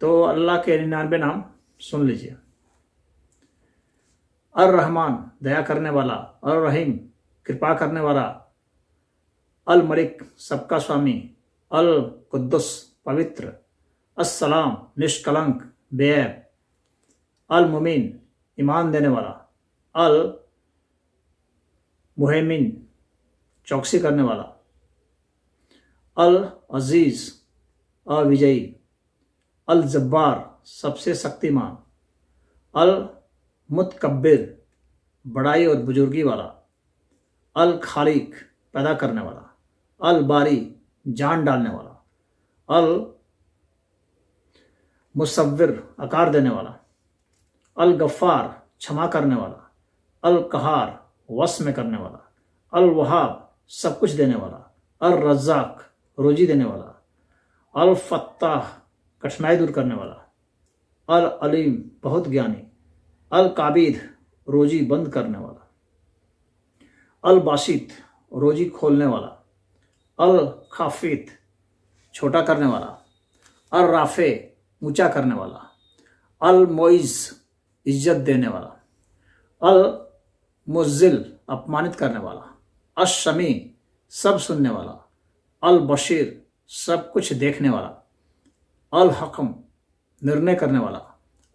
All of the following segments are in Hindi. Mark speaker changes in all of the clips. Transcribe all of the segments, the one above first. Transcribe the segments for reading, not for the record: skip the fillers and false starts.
Speaker 1: तो अल्लाह के 99 नाम सुन लीजिए। अर रहमान दया करने वाला, अर रहीम कृपा करने वाला, अल मलिक सबका स्वामी, अल कुद्दुस पवित्र, अस्सलाम निष्कलंक बेऐब, अल मुमीन ईमान देने वाला, अल मुहैमिन चौकसी करने वाला, अल अजीज अविजयी, अल जब्बार सबसे शक्तिमान, अल मुतकब्बिर बड़ाई और बुजुर्गी वाला, अल खालिक पैदा करने वाला, अल बारी जान डालने वाला, अल मुसव्विर आकार देने वाला, अल गफ्फार क्षमा करने वाला, अल कहार वश में करने वाला, अल वहाब सब कुछ देने वाला, अल रज़्ज़ाक रोजी देने वाला, अल फत्ताह कठिनाई दूर करने वाला, अल अलीम बहुत ज्ञानी, अल काबिद रोजी बंद करने वाला, अल बासित रोजी खोलने वाला, अल खाफित छोटा करने वाला, अल राफे ऊंचा करने वाला, अल मोइज इज्जत देने वाला, अल मुज़्ज़िल अपमानित करने वाला, अश-शमी सब सुनने वाला, अल बशीर सब कुछ देखने वाला, अल हकम निर्णय करने वाला,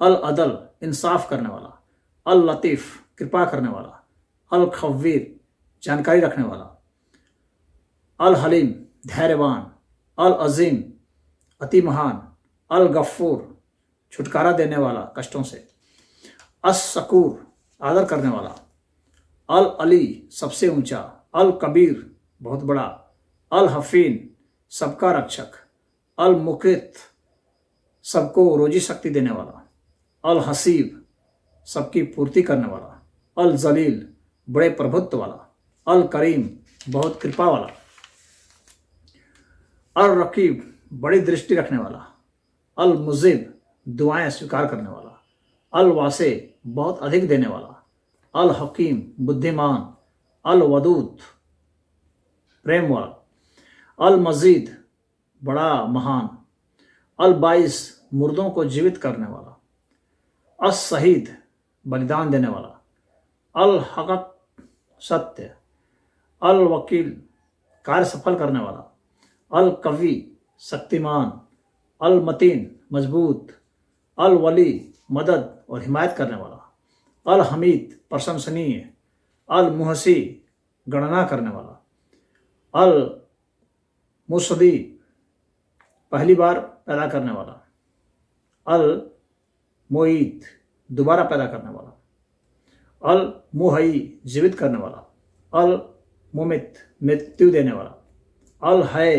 Speaker 1: अल अदल इंसाफ करने वाला, अल लतीफ़ कृपा करने वाला, अल खव्वीर जानकारी रखने वाला, अल हलीम धैर्यवान, अल अजीम अति महान, अल गफ्फूर छुटकारा देने वाला कष्टों से, अस शकूर आदर करने वाला, अल अली सबसे ऊंचा, अल कबीर बहुत बड़ा, अल हफीन सबका रक्षक, अल मुकित सबको रोजी शक्ति देने वाला, अल हसीब सबकी पूर्ति करने वाला, अल जलील बड़े प्रभुत्व वाला, अल करीम बहुत कृपा वाला, अल रकीब बड़ी दृष्टि रखने वाला, अल मुजीब दुआएं स्वीकार करने वाला, अल वासे बहुत अधिक देने वाला, अल हकीम बुद्धिमान, अल वदूद प्रेम वाला, अल मजीद बड़ा महान, अल बाइस मुर्दों को जीवित करने वाला, अस शहीद बलिदान देने वाला, अल हक़ सत्य, अल वकील कार्य सफल करने वाला, अल कवी शक्तिमान, अल मतीन मजबूत, अल वली मदद और हिमायत करने वाला, अल हमीद प्रशंसनीय, अल मुहसी गणना करने वाला, अल मुसदी पहली बार पैदा करने वाला, अल मुईत दोबारा पैदा करने वाला, अल मुहई जीवित करने वाला, अल मुमित मृत्यु देने वाला, अल है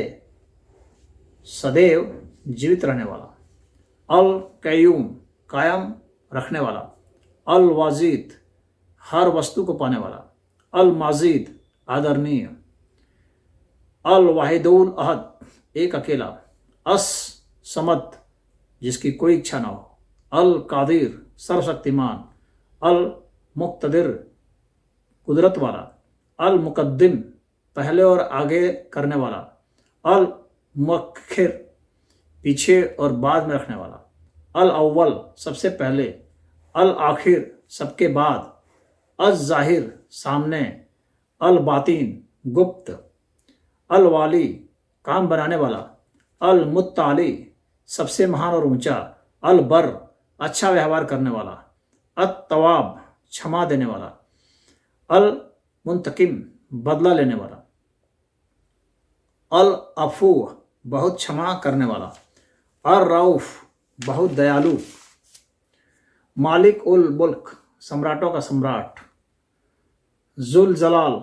Speaker 1: सदैव जीवित रहने वाला, अल कय्यूम कायम रखने वाला, अल वाजिद हर वस्तु को पाने वाला, अल माजिद आदरणीय, अल वाहिदुल अहद एक अकेला, अस समद जिसकी कोई इच्छा ना हो, अल कादिर सर्वशक्तिमान, अल मुक्तदिर कुदरत वाला, अल मुकद्दिम पहले और आगे करने वाला, अल मुअख्खिर पीछे और बाद में रखने वाला, अल अव्वल सबसे पहले, अल आखिर सबके बाद, अल जाहिर सामने, अल बातीन गुप्त, अल वाली काम बनाने वाला, अल मुत्ताली सबसे महान और ऊंचा, अल बर अच्छा व्यवहार करने वाला, अत तवाब क्षमा देने वाला, अल मुंतकिम बदला लेने वाला, अल अफू बहुत क्षमा करने वाला, अल रऊफ बहुत दयालु, मालिक उल मुल्क सम्राटों का सम्राट, जुल जलाल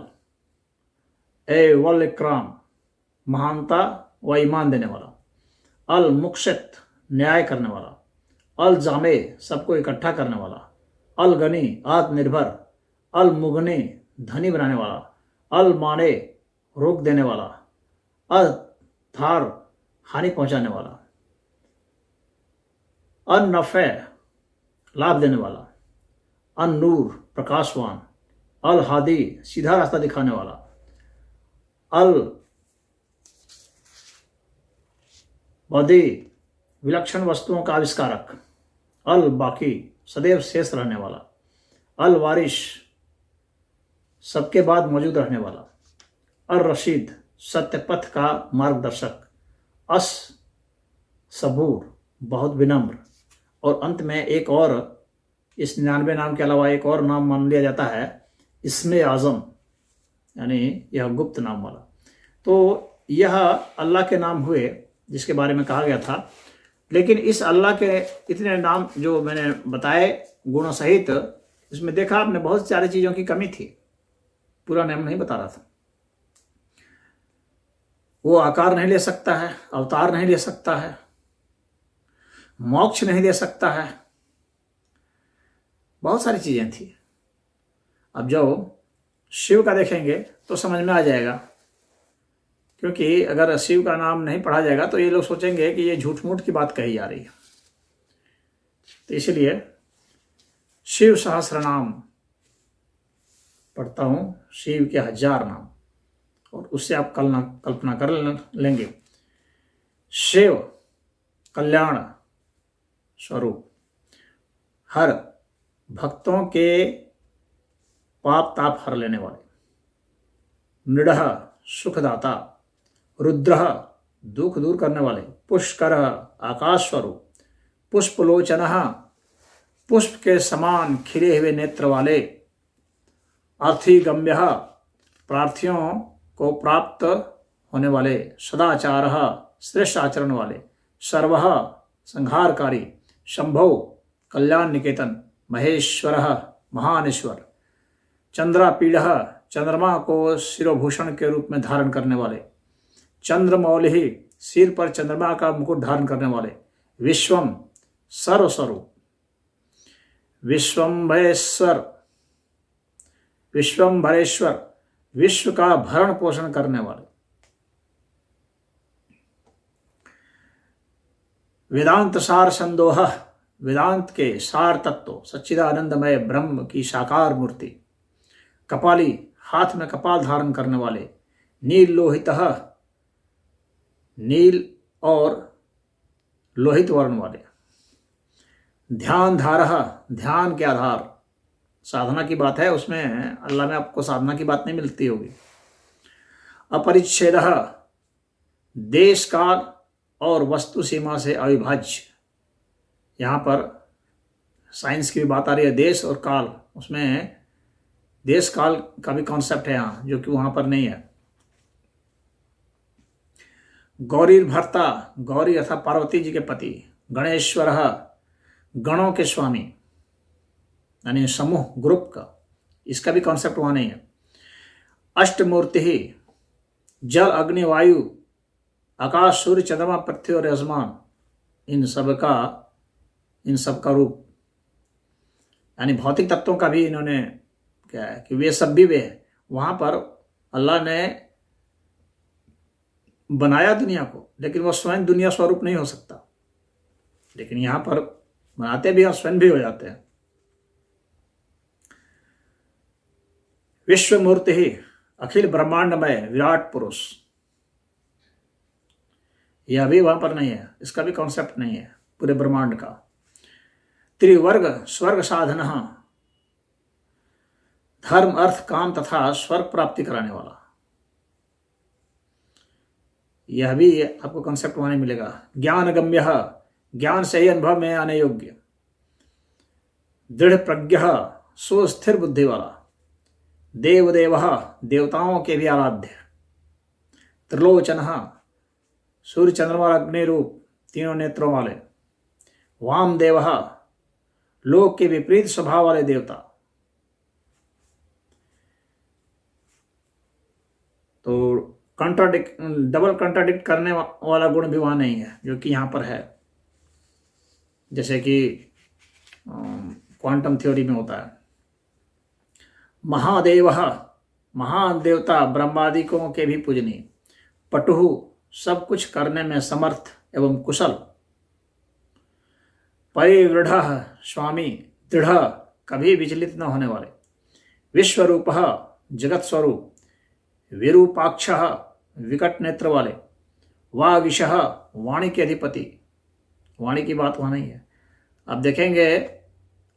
Speaker 1: ए वल इकराम महानता व ईमान देने वाला, अल मुक़सित न्याय करने वाला, अल जामे सबको इकट्ठा करने वाला, अल गनी आत्मनिर्भर, अल मुगनी धनी बनाने वाला, अल माने रोक देने वाला, अल धार हानि पहुंचाने वाला, अन नफ़े लाभ देने वाला, अन नूर प्रकाशवान, अल हादी सीधा रास्ता दिखाने वाला, अल बदी विलक्षण वस्तुओं का आविष्कारक। अल बाकी, सदैव शेष रहने वाला। अल वारिश, सबके बाद मौजूद रहने वाला। अर रशीद, सत्य पथ का मार्गदर्शक। अस सबूर, बहुत विनम्र। और अंत में एक और, इस 99 नाम के अलावा एक और नाम मान लिया जाता है, इसमें आज़म, यानी यह गुप्त नाम वाला। तो यह अल्लाह के नाम हुए जिसके बारे में कहा गया था। लेकिन इस अल्लाह के इतने नाम जो मैंने बताए गुणों सहित, इसमें देखा आपने बहुत सारी चीज़ों की कमी थी। पूरा नाम नहीं बता रहा था। वो आकार नहीं ले सकता है, अवतार नहीं ले सकता है, मोक्ष नहीं दे सकता है, बहुत सारी चीजें थी। अब जब शिव का देखेंगे तो समझ में आ जाएगा, क्योंकि अगर शिव का नाम नहीं पढ़ा जाएगा तो ये लोग सोचेंगे कि ये झूठ मूठ की बात कही जा रही है। तो इसलिए शिव सहस्र नाम पढ़ता हूं, शिव के 1000 नाम, और उससे आप कल्पना कर लेंगे। शिव कल्याण स्वरूप, हर भक्तों के पाप ताप हर लेने वाले। मृड सुखदाता, रुद्र दुख दूर करने वाले। पुष्कर आकाश स्वरूप। पुष्पलोचन, पुष्प के समान खिले हुए नेत्र वाले। अर्थीगम्य, प्रार्थियों को प्राप्त होने वाले। सदाचार, श्रेष्ठ आचरण वाले। सर्व संहारकारी। शंभो कल्याण निकेतन। महेश्वर महानेश्वर। चंद्रापीड़, चंद्रमा को शिरोभूषण के रूप में धारण करने वाले। चंद्रमौलि, सिर पर चंद्रमा का मुकुट धारण करने वाले। विश्वम सर्वस्वरूप। विश्वम्भरेश्वर, विश्वम्भरेश्वर, विश्व का भरण पोषण करने वाले। वेदांत सार संदोह, वेदांत के सार तत्व सच्चिदानंदमय ब्रह्म की साकार मूर्ति। कपाली, हाथ में कपाल धारण करने वाले। नील लोहित, नील और लोहित वर्ण वाले। ध्यान धारः, ध्यान के आधार। साधना की बात है, उसमें अल्लाह में आपको साधना की बात नहीं मिलती होगी। अपरिच्छेद, देश काल और वस्तु सीमा से अविभाज्य। यहाँ पर साइंस की भी बात आ रही है, देश और काल, उसमें देश काल का भी कॉन्सेप्ट है यहाँ, जो कि वहां पर नहीं है। गौरी भर्ता, गौरी अर्थात पार्वती जी के पति। गणेश्वर, गणों के स्वामी, यानी समूह ग्रुप का, इसका भी कॉन्सेप्ट वहां नहीं है। अष्टमूर्ति, जल अग्नि वायु आकाश सूर्य चंद्रमा पृथ्वी और आसमान, इन सब का रूप, यानी भौतिक तत्वों का भी इन्होंने क्या है कि वे सब भी वे हैं। वहां पर अल्लाह ने बनाया दुनिया को, लेकिन वो स्वयं दुनिया स्वरूप नहीं हो सकता। लेकिन यहां पर बनाते भी और स्वयं भी हो जाते हैं। विश्व मूर्ति ही, अखिल ब्रह्मांडमय विराट पुरुष, यह भी वहां पर नहीं है, इसका भी कॉन्सेप्ट नहीं है पूरे ब्रह्मांड का। त्रिवर्ग स्वर्ग साधन, धर्म अर्थ काम तथा स्वर्ग प्राप्ति कराने वाला, यह भी आपको कॉन्सेप्ट वहां नहीं मिलेगा। ज्ञान गम्य, ज्ञान से ही अनुभव में आने योग्य। दृढ़ प्रज्ञ, सुस्थिर बुद्धि वाला। देवदेव, देवताओं के भी आराध्य। त्रिलोचन, सूर्य चंद्रमा और अग्नि रूप, तीनों नेत्रों वाले। वामदेव, लोक के विपरीत स्वभाव वाले देवता। तो डबल कंट्राडिक्ट करने वाला गुण भी वहां नहीं है, जो कि यहां पर है, जैसे कि क्वांटम थ्योरी में होता है। महादेव, महान देवता, ब्रह्मादिकों के भी पूजनीय। पटुहु, सब कुछ करने में समर्थ एवं कुशल। परिवृढ़, स्वामी, दृढ़, कभी विचलित न होने वाले। विश्वरूप, जगत स्वरूप। विरूपाक्ष, विकट नेत्र वाले। वागिश, वाणी के अधिपति। वाणी की बात वहाँ नहीं है। आप देखेंगे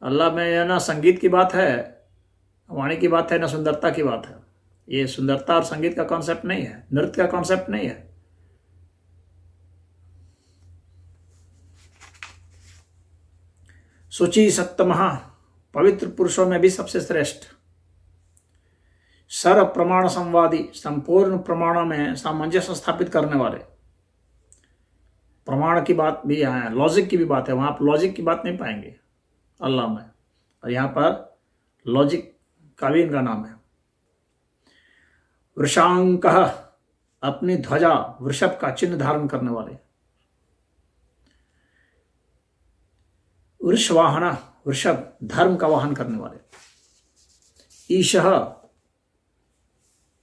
Speaker 1: अल्लाह में ना संगीत की बात है, वाणी की बात है, ना सुंदरता की बात है। ये सुंदरता और संगीत का कॉन्सेप्ट नहीं है, नृत्य का कॉन्सेप्ट नहीं है। शुचि सप्तमः, पवित्र पुरुषों में भी सबसे श्रेष्ठ। सर्व प्रमाण संवादी, संपूर्ण प्रमाणों में सामंजस्य स्थापित करने वाले। प्रमाण की बात भी यहाँ है, लॉजिक की भी बात है। वहां आप लॉजिक की बात नहीं पाएंगे अल्लाह में, और यहाँ पर लॉजिक का भी इनका नाम है। वृषांक, अपनी ध्वजा वृषभ का चिन्ह धारण करने वाले। वृषवाहन, वृषभ धर्म का वाहन करने वाले। ईशः,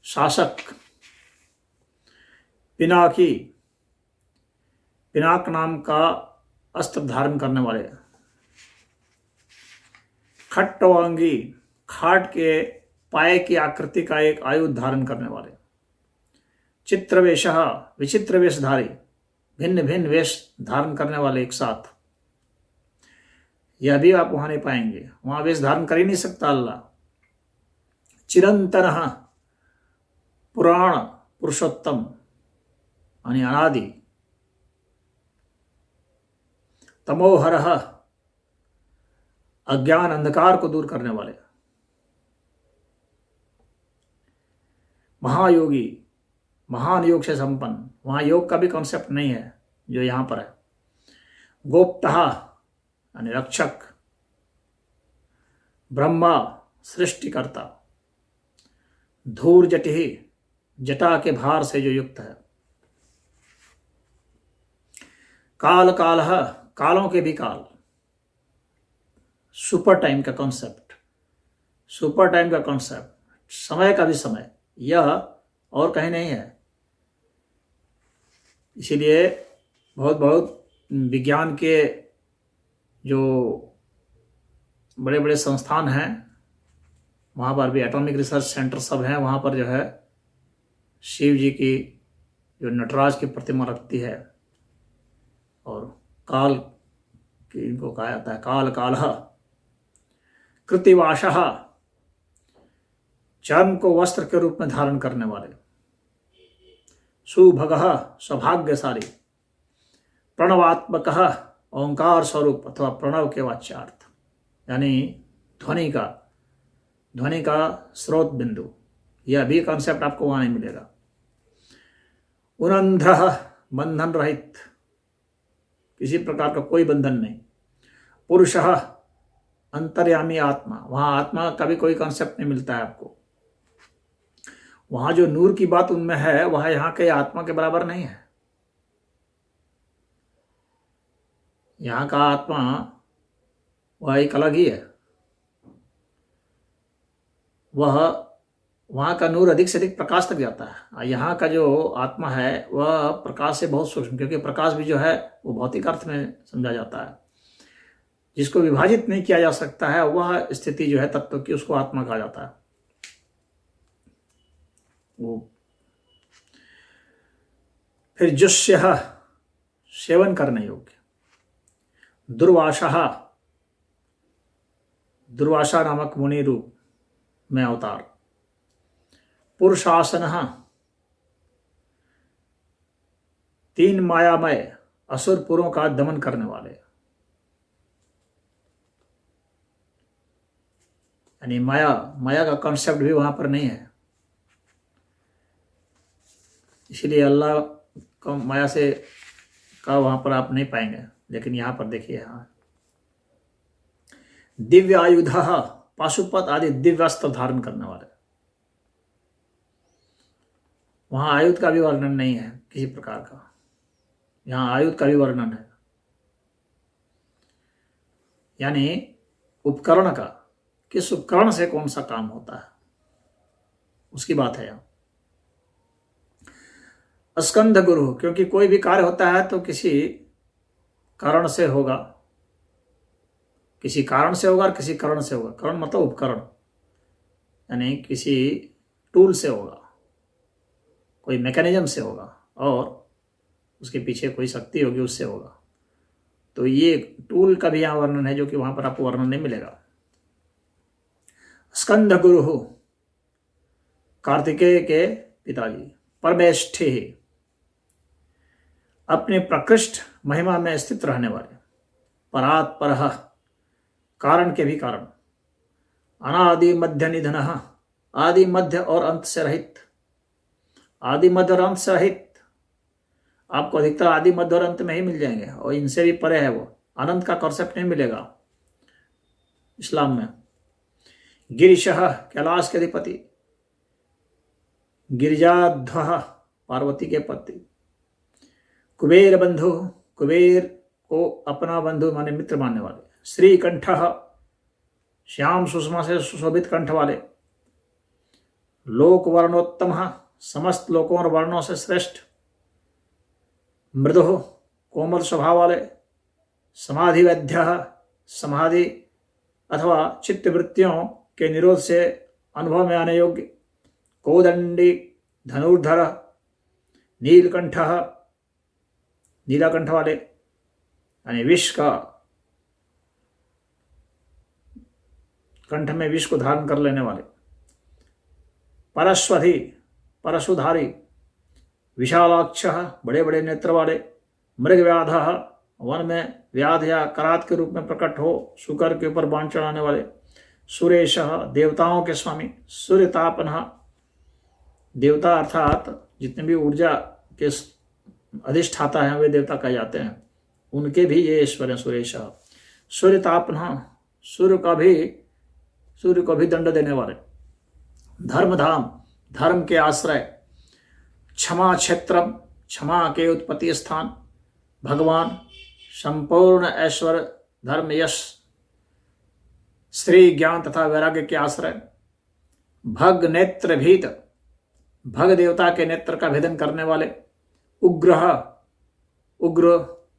Speaker 1: शासक। पिनाकी, पिनाक नाम का अस्त्र धारण करने वाले। खट्टवांगी, खाट के पाए की आकृति का एक आयुध धारण करने वाले। चित्रवेशः, विचित्र वेशधारी, भिन्न भिन्न वेश धारण करने वाले एक साथ। यह भी आप वहां नहीं पाएंगे, वहां वेश धारण कर ही नहीं सकता अल्लाह। चिरंतन, पुराण पुरुषोत्तम यानी अनादि। तमोहरः, अज्ञान अंधकार को दूर करने वाले। महायोगी, महान योग से संपन्न। वहां योग का भी कॉन्सेप्ट नहीं है जो यहां पर है। गोप्तः यानी रक्षक। ब्रह्मा, सृष्टिकर्ता। धूर्जटिः, जटा के भार से जो युक्त है। काल कालः, कालों के भी काल। सुपर टाइम का कॉन्सेप्ट, सुपर टाइम का कॉन्सेप्ट, समय का भी समय, यह और कहीं नहीं है। इसीलिए बहुत बहुत विज्ञान के जो बड़े बड़े संस्थान हैं, वहाँ पर भी एटॉमिक रिसर्च सेंटर सब हैं, वहाँ पर जो है शिव जी की जो नटराज की प्रतिमा रखती है, और काल की इनको कहा जाता है काल कालः। कृतिवासः, चर्म को वस्त्र के रूप में धारण करने वाले। सुभगः, सौभाग्यशाली। प्रणवात्मकः, ओंकार स्वरूप अथवा प्रणव के वाच्यार्थ, यानी ध्वनि का स्रोत बिंदु। यह भी कॉन्सेप्ट आपको वहां नहीं मिलेगा। उनंध्रः, बंधन रहित, किसी प्रकार का कोई बंधन नहीं। पुरुषः, अंतर्यामी आत्मा, वहां आत्मा का भी कोई कॉन्सेप्ट नहीं मिलता है आपको। वहां जो नूर की बात उनमें है, वह यहाँ के आत्मा के बराबर नहीं है। यहाँ का आत्मा वह एक अलग ही है। वह वहाँ का नूर अधिक से अधिक प्रकाश तक जाता है। यहाँ का जो आत्मा है वह प्रकाश से बहुत सूक्ष्म, क्योंकि प्रकाश भी जो है वो भौतिक अर्थ में समझा जाता है। जिसको विभाजित नहीं किया जा सकता है वह स्थिति जो है तत्व की, उसको आत्मा कहा जाता है। वो फिर जुष्यः, सेवन करने योग्य। दुर्वासः, दुर्वासा नामक मुनि रूप में अवतार। पुरुषासनः, तीन मायामय असुरपुरों का दमन करने वाले, यानी माया का कॉन्सेप्ट भी वहां पर नहीं है। इसीलिए अल्लाह को माया से का वहां पर आप नहीं पाएंगे। लेकिन यहां पर देखिए, यहाँ दिव्य आयुध, पाशुपत आदि दिव्य अस्त्र धारण करने वाले। वहां आयुध का भी वर्णन नहीं है किसी प्रकार का, यहाँ आयुध का भी वर्णन है, यानी उपकरण का, किस उपकरण से कौन सा काम होता है उसकी बात है यहाँ। स्कंध गुरु, क्योंकि कोई भी कार्य होता है तो किसी कारण से होगा, किसी कारण से होगा और किसी करण से होगा। करण मतलब उपकरण, यानी किसी टूल से होगा, कोई मैकेनिज्म से होगा, और उसके पीछे कोई शक्ति होगी, उससे होगा। तो ये टूल का भी यहाँ वर्णन है जो कि वहां पर आपको वर्णन नहीं मिलेगा। स्कंद गुरु, कार्तिकेय के पिताजी। परमेष्ठि, अपने प्रकृष्ट महिमा में स्थित रहने वाले। परात परः, कारण के भी कारण। अनादि मध्य निधन, आदि मध्य और अंत से रहित। आदि मध्य और अंत से रहित, आपको अधिकतर आदि मध्य और अंत में ही मिल जाएंगे, और इनसे भी परे है वो। अनंत का कॉन्सेप्ट नहीं मिलेगा इस्लाम में। गिरिशः, कैलाश के अधिपति। गिरिजाध्वः, पार्वती के पति। कुबेर बंधु, कुबेर को अपना बंधु माने मित्र मानने वाले। श्रीकंठः, श्याम सुषमा से सुशोभित कंठ वाले। लोक वर्णोत्तम, समस्त लोकों और वर्णों से श्रेष्ठ। मृदु, कोमल स्वभाव वाले। समाधि वैद्य, समाधि अथवा चित्त वृत्तियों के निरोध से अनुभव में आने योग्य। कोदंडी, धनुर्धर। नीलकंठ, नीलाकंठ वाले, यानी विष का, कंठ में विष को धारण कर लेने वाले। परस्वधी, परशुधारी। विशालाक्ष, बड़े बड़े नेत्र वाले। मृग व्याध, वन में व्याध या करात के रूप में प्रकट हो शुकर के ऊपर बाण चढ़ाने वाले। सुरेश, देवताओं के स्वामी। सूर्यतापन, देवता अर्थात जितने भी ऊर्जा के अधिष्ठाता हैं वे देवता कहे जाते हैं, उनके भी ये ईश्वर हैं सुरेश। सूर्यतापन, सूर्य को भी दंड देने वाले। धर्मधाम, धर्म के आश्रय। क्षमा क्षेत्रम, क्षमा के उत्पत्ति स्थान। भगवान, संपूर्ण ऐश्वर्य धर्म यश। श्री ज्ञान तथा वैराग्य के आश्रय। भग नेत्र भीत, भग देवता के नेत्र का भेदन करने वाले। उग्र, उग्र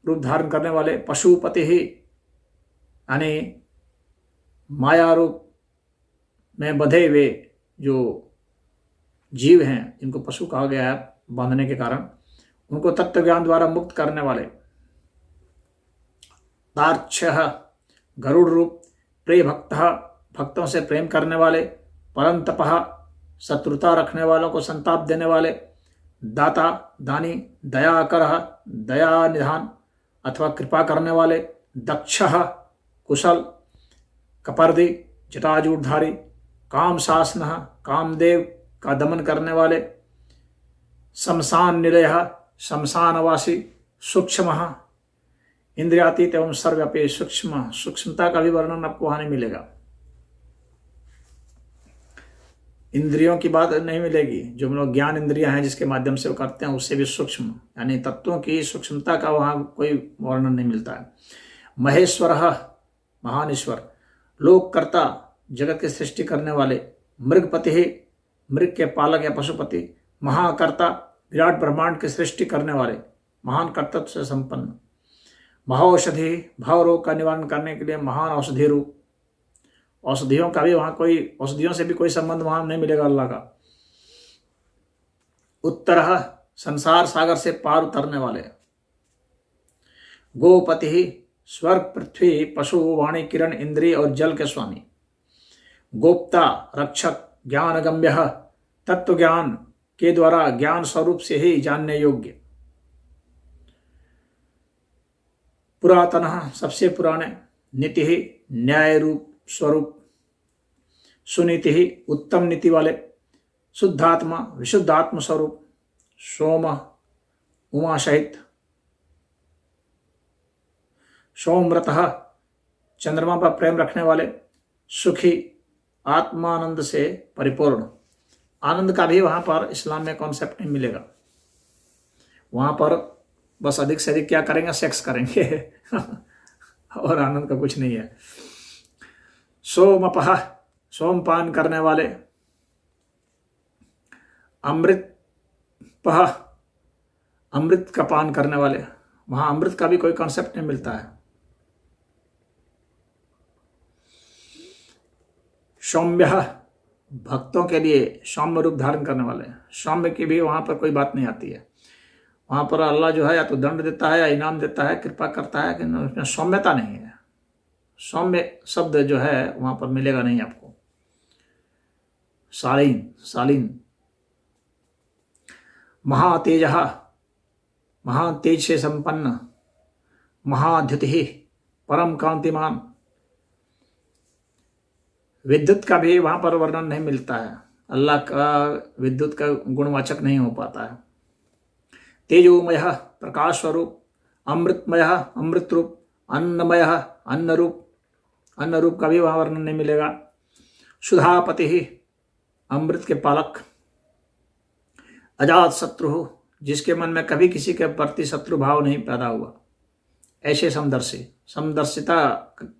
Speaker 1: रूप धारण करने वाले। पशुपति ही, यानी माया रूप में बंधे हुए जो जीव हैं जिनको पशु कहा गया है बांधने के कारण, उनको तत्व ज्ञान द्वारा मुक्त करने वाले। तार्क्ष्य, गरुड़ रूप। प्रिय भक्त, भक्तों से प्रेम करने वाले। परंतपः, शत्रुता रखने वालों को संताप देने वाले। दाता, दानी। दयाकर, दया निधान अथवा कृपा करने वाले। दक्षः, कुशल। कपर्दी, जटाजूटधारी। काम शासनः, कामदेव का दमन करने वाले। शमशान निलयः, शमशानवासी। सूक्ष्मः, इंद्रियातीत एवं सर्वव्यापी। सूक्ष्म, सूक्ष्मता का भी वर्णन आपको वहां नहीं मिलेगा। इंद्रियों की बात नहीं मिलेगी, जो हम लोग ज्ञान इंद्रियां हैं जिसके माध्यम से वो करते हैं, उससे भी सूक्ष्म, यानी तत्वों की सूक्ष्मता का वहां कोई वर्णन नहीं मिलता है। महेश्वरः, महान ईश्वर। लोककर्ता, जगत की सृष्टि करने वाले। मृगपति ही, मृग के पालक या पशुपति। महाकर्ता, विराट ब्रह्मांड की सृष्टि करने वाले, महान कर्तव्य से संपन्न। महाऔषधि, भाव रोग का निवारण करने के लिए महान औषधि रूप। औषधियों का भी वहां कोई, औषधियों से भी कोई संबंध वहां नहीं मिलेगा अल्लाह का। उत्तरः, संसार सागर से पार उतरने वाले। गोपति ही, स्वर्ग, पृथ्वी, पशु, वाणी, किरण, इंद्रिय और जल के स्वामी। गोप्ता, रक्षक। ज्ञानगम्य, तत्व ज्ञान के द्वारा ज्ञान स्वरूप से ही जानने योग्य। पुरातन, सबसे पुराने। नीति ही, न्याय रूप स्वरूप। सुनीति ही, उत्तम नीति वाले। शुद्धात्मा, विशुद्धात्म स्वरूप। सोम, उमा सहित। सोमव्रतः, चंद्रमा पर प्रेम रखने वाले। सुखी, आत्मानंद से परिपूर्ण। आनंद का भी वहां पर इस्लाम में कॉन्सेप्ट नहीं मिलेगा। वहां पर बस अधिक से अधिक क्या करेंगे, सेक्स करेंगे और आनंद का कुछ नहीं है। सोमपः, सोमपान करने वाले। अमृतपः, अमृत का पान करने वाले। वहां अमृत का भी कोई कॉन्सेप्ट नहीं मिलता है। सौम्य, भक्तों के लिए सौम्य रूप धारण करने वाले। सौम्य की भी वहां पर कोई बात नहीं आती है। वहां पर अल्लाह जो है या तो दंड देता है या इनाम देता है, कृपा करता है, कि उसमें सौम्यता नहीं है। सौम्य शब्द जो है वहां पर मिलेगा नहीं आपको। शालीन। महातेज, महान तेज से संपन्न, महाद्युति, परम कांतिमान। विद्युत का भी वहां पर वर्णन नहीं मिलता है, अल्लाह का विद्युत का गुणवाचक नहीं हो पाता है। तेजोमय, प्रकाश स्वरूप, अमृतमय, अमृत रूप, अन्नमय, अन्न रूप का भी वहां वर्णन नहीं मिलेगा। सुधापति, अमृत के पालक। अजात शत्रु, जिसके मन में कभी किसी के प्रति शत्रु भाव नहीं पैदा हुआ, ऐसे समदर्शिता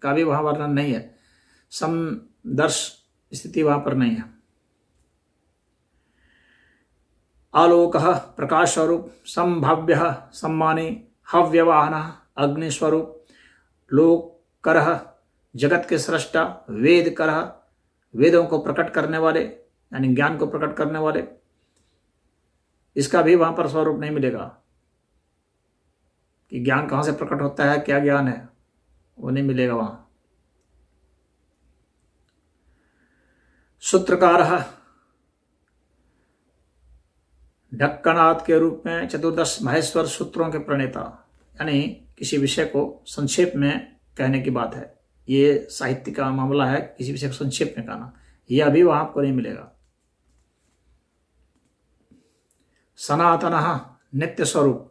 Speaker 1: का भी वहां वर्णन नहीं है, समदर्श स्थिति वहां पर नहीं है। आलोक, प्रकाश स्वरूप, संभाव्य, सम्मानी, हव्यवाहन, अग्निस्वरूप, लोककर, जगत के सृष्टा, वेदकर, वेदों को प्रकट करने वाले यानी ज्ञान को प्रकट करने वाले। इसका भी वहां पर स्वरूप नहीं मिलेगा कि ज्ञान कहां से प्रकट होता है, क्या ज्ञान है, वो नहीं मिलेगा वहां। सूत्रकार, ढक्कनाथ के रूप में 14 महेश्वर सूत्रों के प्रणेता, यानी किसी विषय को संक्षेप में कहने की बात है। ये साहित्य का मामला है, किसी विषय को संक्षेप में कहना, यह भी वहां आपको नहीं मिलेगा। सनातन, नित्य स्वरूप।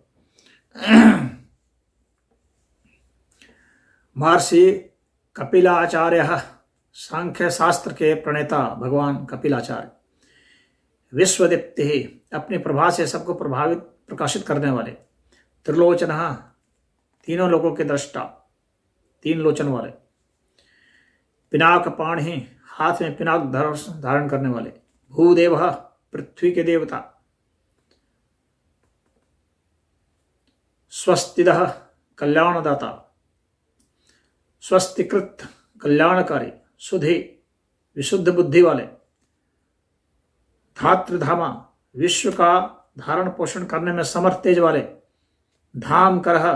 Speaker 1: महर्षि कपिलाचार्य, सांख्य शास्त्र के प्रणेता भगवान कपिलाचार्य। विश्वदीप्ति, अपनी प्रभा से सबको प्रकाशित करने वाले। त्रिलोचन, तीनों लोगों के दृष्टा, 3 लोचन वाले। पिनाक पाणि, हाथ में पिनाक धारण करने वाले। भूदेव, पृथ्वी के देवता। स्वस्तिदः, कल्याणदाता। स्वस्तिकृत, कल्याणकारी। सुधि, विशुद्ध बुद्धि वाले। धातृधामा, विश्व का धारण पोषण करने में समर्थ तेज वाले। धाम करह,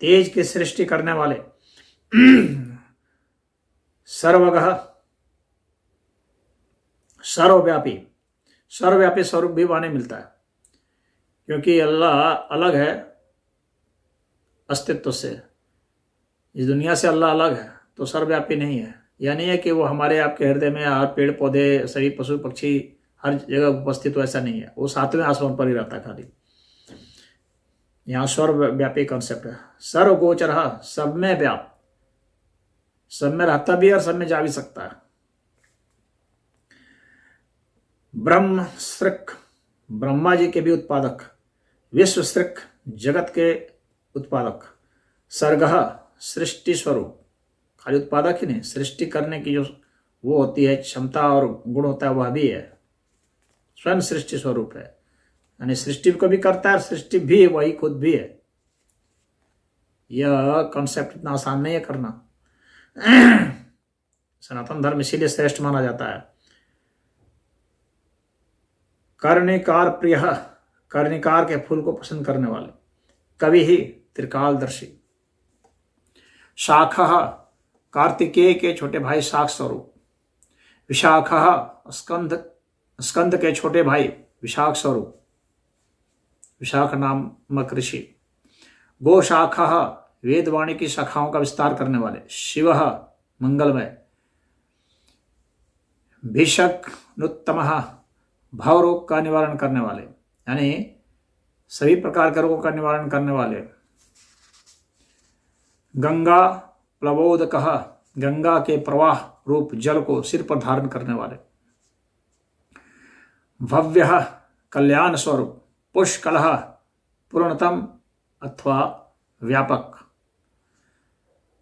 Speaker 1: तेज की सृष्टि करने वाले। सर्वगः, सर्वव्यापी। सर्वव्यापी स्वरूप भी वहां नहीं मिलता है, क्योंकि अल्लाह अलग है अस्तित्व से। इस दुनिया से अल्लाह अलग है, तो सर्वव्यापी नहीं है। यह नहीं है कि वो हमारे आपके हृदय में हर पेड़ पौधे, सभी पशु पक्षी हर जगह उपस्थित हो, ऐसा नहीं है। वो 7वें आसमान पर ही रहता है खाली। यहाँ सर्वव्यापी कॉन्सेप्ट है। सर्वगोचर, सब में व्याप, सब में रहता भी है और सब में जा भी सकता है। ब्रह्म सृक, ब्रह्मा जी के भी उत्पादक। विश्व सृक, जगत के उत्पादक। सर्ग, सृष्टि स्वरूप, खाली उत्पादक ही नहीं, सृष्टि करने की जो वो होती है क्षमता और गुण होता है, वह भी है। स्वयं सृष्टि स्वरूप है, यानी सृष्टि को भी करता है, सृष्टि भी वही खुद भी है। यह कॉन्सेप्ट इतना आसान नहीं है करना। सनातन धर्म इसीलिए श्रेष्ठ माना जाता है। कर्णिकार प्रिय, कर्णिकार के फूल को पसंद करने वाले। कवि ही, त्रिकालदर्शी। शाखा, कार्तिकेय के छोटे भाई शाख स्वरूप। विशाखा, स्कंद के छोटे भाई विशाख स्वरूप, विशाख नामक ऋषि। गोशाखा, वेदवाणी की शाखाओं का विस्तार करने वाले। शिव, मंगलमय। भिषक नुत्तम, भवरोग का निवारण करने वाले, यानी सभी प्रकार के रोगों का निवारण करने वाले। गंगा प्लवोदक, गंगा के प्रवाह रूप जल को सिर पर धारण करने वाले। भव्य, कल्याण स्वरूप। पुष्कल, पूर्णतम अथवा व्यापक।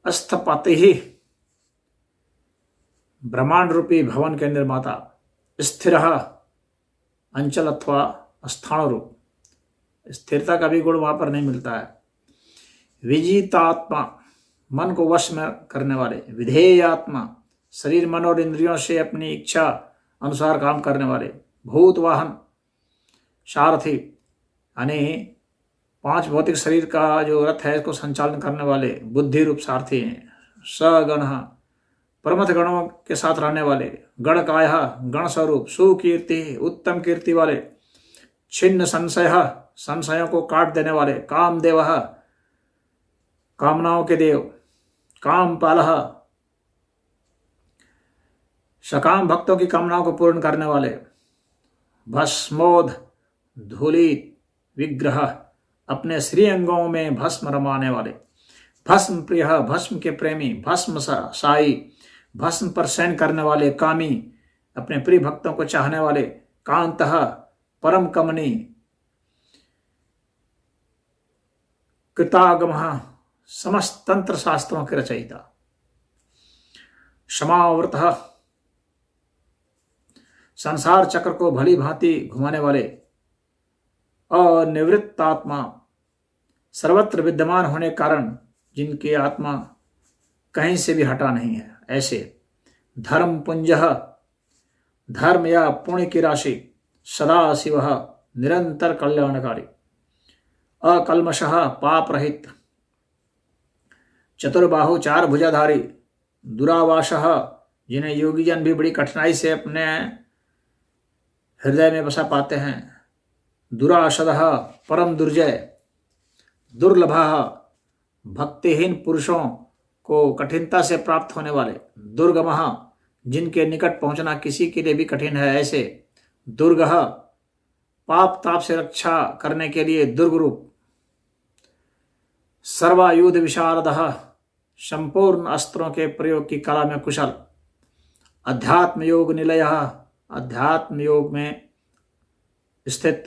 Speaker 1: स्थपति, ब्रह्मांड रूपी भवन के निर्माता। स्थिर, अंचल अथवा स्थान रूप, स्थिरता का भी गुण वहां पर नहीं मिलता है। विजितात्मा, मन को वश में करने वाले। विधेयात्मा, शरीर मन और इंद्रियों से अपनी इच्छा अनुसार काम करने वाले। भूतवाहन, सारथी, यानी 5 भौतिक शरीर का जो रथ है इसको संचालन करने वाले बुद्धि रूप सारथी हैं। सगण, प्रमथ गणों के साथ रहने वाले। गणकाय, गण स्वरूप। सुकीर्ति, उत्तम कीर्ति वाले। छिन्न संशय, संशयों को काट देने वाले। कामदेव, कामनाओं के देव। कामपाल, सकाम भक्तों की कामनाओं को पूर्ण करने वाले। भस्मोद, धूली विग्रह, अपने श्रीअंगों में भस्म रमाने वाले। भस्म प्रिय, भस्म के प्रेमी। भस्म साई, भस्म पर शयन करने वाले। कामी, अपने प्रिय भक्तों को चाहने वाले। कांतः, परम कमनी। कृतागमः, समस्त तंत्र शास्त्रों के रचयिता। क्षमावृतः, संसार चक्र को भली भांति घुमाने वाले। अनिवृत्तात्मा, सर्वत्र विद्यमान होने के कारण जिनकी आत्मा कहीं से भी हटा नहीं है, ऐसे। धर्म पुंजः, धर्म या पुण्य की राशि। सदा शिव, निरंतर कल्याणकारी। अकल्मषः, पाप रहित। चतुर्बाहु, 4 भुजाधारी। दुरावासः, जिन्हें योगी जन भी बड़ी कठिनाई से अपने हृदय में बसा पाते हैं। दुराशदः, परम दुर्जय। दुर्लभः, भक्तिहीन पुरुषों को कठिनता से प्राप्त होने वाले। दुर्गमः, जिनके निकट पहुंचना किसी के लिए भी कठिन है, ऐसे। दुर्गः, पाप ताप से रक्षा करने के लिए दुर्ग रूप। सर्वायुध विशारदः, संपूर्ण अस्त्रों के प्रयोग की कला में कुशल। अध्यात्म योग निलयः, अध्यात्म योग में स्थित।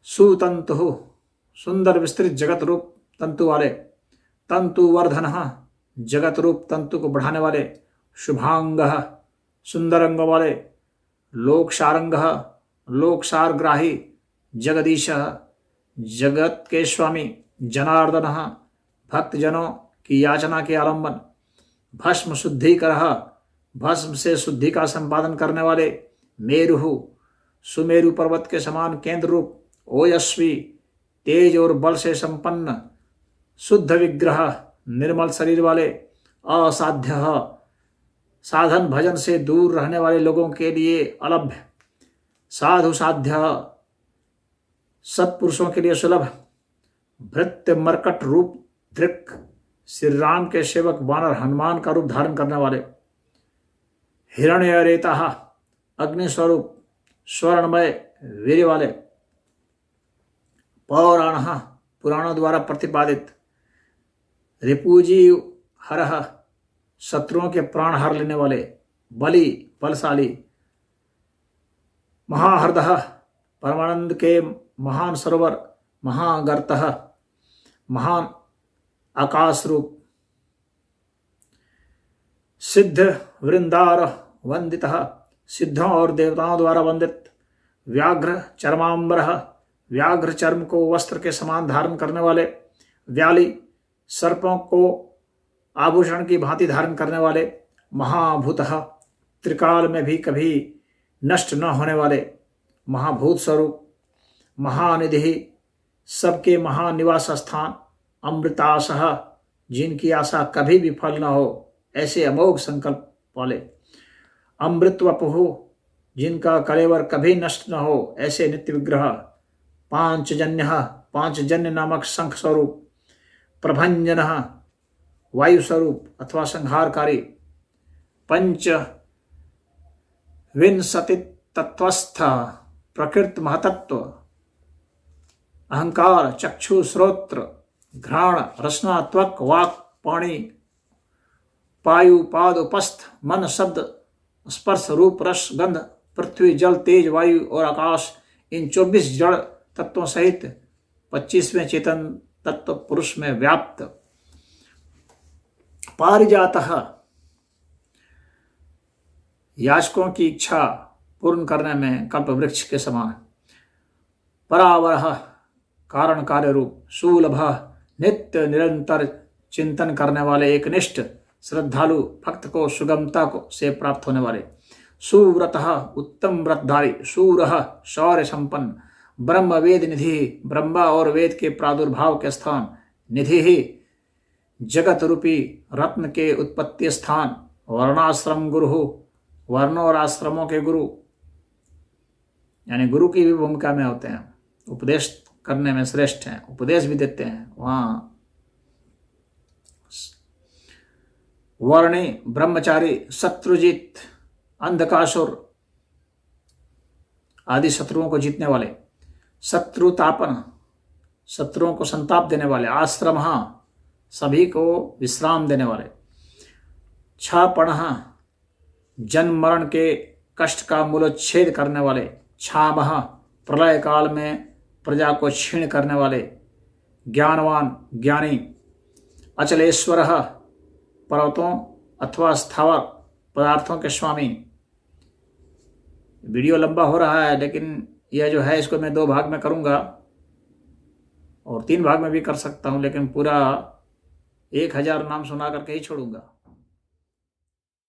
Speaker 1: सुतंतु, सुंदर विस्तृत जगत रूप तंतु वाले। तंतुवर्धनः, जगत रूप तंतु को बढ़ाने वाले। शुभांगः, सुंदर अंगों वाले। लोकसारंगः, लोकसारग्राही। जगदीशः, जगत के स्वामी। जनार्दनः, भक्तजनों की याचना के आलंबन। भस्म शुद्धिकरः, भस्म से शुद्धि का संपादन करने वाले। मेरुः, सुमेरु पर्वत के समान केंद्र रूप। ओयस्वी, तेज और बल से संपन्न। शुद्ध विग्रह, निर्मल शरीर वाले। असाध्य, साधन भजन से दूर रहने वाले लोगों के लिए अलभ्य। साधु साध्य, सत्पुरुषों के लिए सुलभ। भृत्य मरकट रूप दृक्, श्री राम के सेवक वानर हनुमान का रूप धारण करने वाले। हिरण्यरेता, अग्नि स्वरूप स्वर्णमय वीर्य वाले। पौराण, पुराणों द्वारा प्रतिपादित। रिपुजी हरः, शत्रुओं के प्राण हर लेने वाले। बलि, बलशाली। महाहृदः, परमानंद के महान सरोवर। महागर्तः, महान आकाश रूप। सिद्ध वृंदार वंदितः, सिद्धों और देवताओं द्वारा वंदित। व्याघ्र चर्मांबरः, व्याघ्र चर्म को वस्त्र के समान धारण करने वाले। व्याली, सर्पों को आभूषण की भांति धारण करने वाले। महाभूतः, त्रिकाल में भी कभी नष्ट न होने वाले। महाभूत स्वरूप। महानिधि, सबके महानिवास स्थान। अमृतासः, जिनकी आशा कभी भी फल न हो, ऐसे अमोघ संकल्प वाले। अमृतवपुः, जिनका कलेवर कभी नष्ट न हो, ऐसे नित्य विग्रह। पांचजन्यः, पांचजन्य नामक शंख स्वरूप। प्रभंजनः, वायु स्वरूप अथवा संहारकारी। पंच विंशति तत्वस्थ, प्रकृत महतत्व। अहंकार, चक्षु, श्रोत्र, घ्राण, रसना, त्वक, वाक, पाणी, पायु, पाद, उपस्थ, मन, शब्द, स्पर्श, रूप, रस, गंध, पृथ्वी, जल, तेज, वायु और आकाश, इन 24 जड़ तत्वों सहित 25वें चेतन तत्व पुरुष में व्याप्त। पारिजातः, याचकों की इच्छा पूर्ण करने में कल्प वृक्ष के समान। परावरः, कारण कार्य रूप। सुलभः, नित्य निरंतर चिंतन करने वाले एकनिष्ठ श्रद्धालु भक्त को सुगमता को से प्राप्त होने वाले। सुव्रतः, उत्तम व्रतधारी। शूरः, शौर्य संपन्न। ब्रह्म वेद निधि, ब्रह्मा और वेद के प्रादुर्भाव के स्थान, निधि ही जगत रूपी रत्न के उत्पत्ति स्थान, वर्णाश्रम गुरु, वर्णों और आश्रमों के गुरु, यानी गुरु की भी भूमिका में होते हैं, उपदेश करने में श्रेष्ठ हैं, उपदेश भी देते हैं वहां। वर्णी ब्रह्मचारी, शत्रुजीत, अंधकासुर आदि शत्रुओं को जीतने वाले, शत्रुतापन शत्रुओं को संताप देने वाले, आश्रम सभी को विश्राम देने वाले, छापण जन्म मरण के कष्ट का मूलोच्छेद करने वाले, छामह प्रलय काल में प्रजा को क्षीण करने वाले, ज्ञानवान ज्ञानी, अचलेश्वर पर्वतों अथवा स्थावर पदार्थों के स्वामी। वीडियो लंबा हो रहा है लेकिन यह जो है इसको मैं 2 भाग में करूंगा और 3 भाग में भी कर सकता हूं, लेकिन पूरा 1000 नाम सुना करके ही छोड़ूंगा।